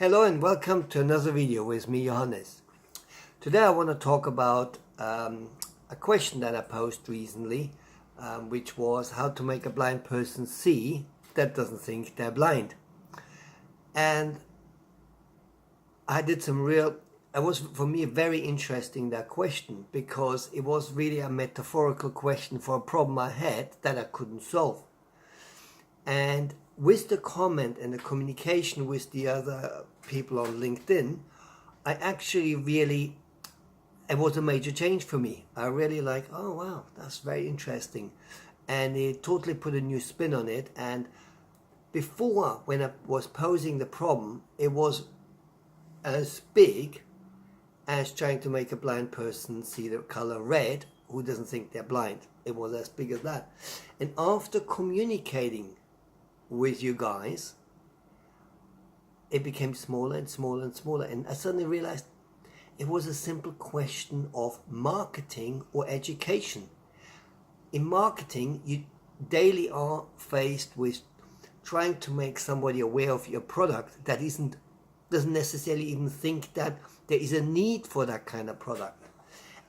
Hello and welcome to another video with me, Johannes. Today I want to talk about a question that I posed recently, which was how to make a blind person see that doesn't think they're blind. And I did it was for me very interesting, that question, because it was really a metaphorical question for a problem I had that I couldn't solve. And with the comment and the communication with the other people on LinkedIn, I actually it was a major change for me. I really oh wow, that's very interesting. And it totally put a new spin on it. And before, when I was posing the problem, it was as big as trying to make a blind person see the color red who doesn't think they're blind. It was as big as that. And after communicating with you guys, it became smaller and smaller and smaller, and I suddenly realized it was a simple question of marketing or education. In marketing, you daily are faced with trying to make somebody aware of your product that doesn't necessarily even think that there is a need for that kind of product.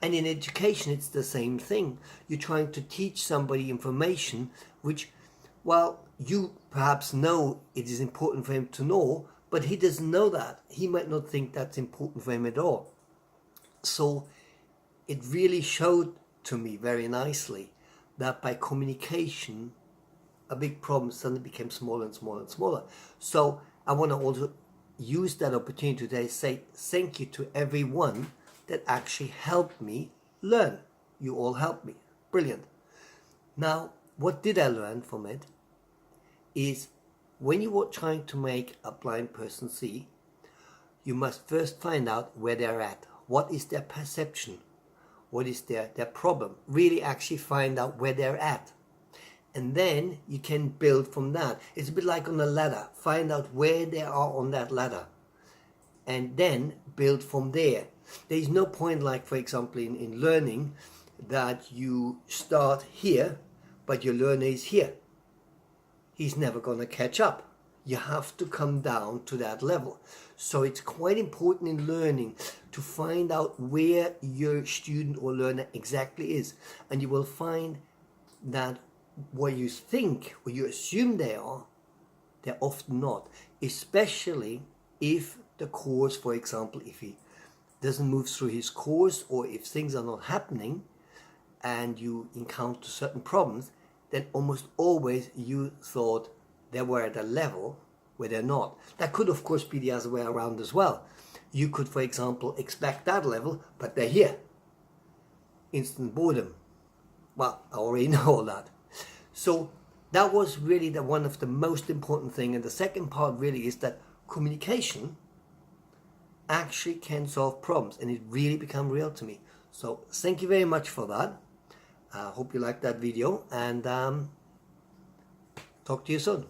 And in education, it's the same thing. You're trying to teach somebody information which, well, you perhaps know it is important for him to know, but he doesn't know that. He might not think that's important for him at all. So it really showed to me very nicely that by communication, a big problem suddenly became smaller and smaller and smaller. So I want to also use that opportunity today to say thank you to everyone that actually helped me learn. You all helped me. Brilliant. Now, what did I learn from it? Is when you are trying to make a blind person see, you must first find out where they're at. What is their perception? What is their problem? Really actually find out where they're at. And then you can build from that. It's a bit like on a ladder. Find out where they are on that ladder. And then build from there. There is no point, like for example in learning, that you start here, but your learner is here. He's never going to catch up. You have to come down to that level. So it's quite important in learning to find out where your student or learner exactly is. And you will find that what you think or you assume they are, they're often not. Especially if the course, for example, if he doesn't move through his course, or if things are not happening and you encounter certain problems, then almost always you thought they were at a level where they're not. That could of course be the other way around as well. You could, for example, expect that level, but they're here. Instant boredom. Well, I already know all that. So that was really one of the most important thing. And the second part really is that communication actually can solve problems, and it really became real to me. So thank you very much for that. I hope you liked that video, and talk to you soon.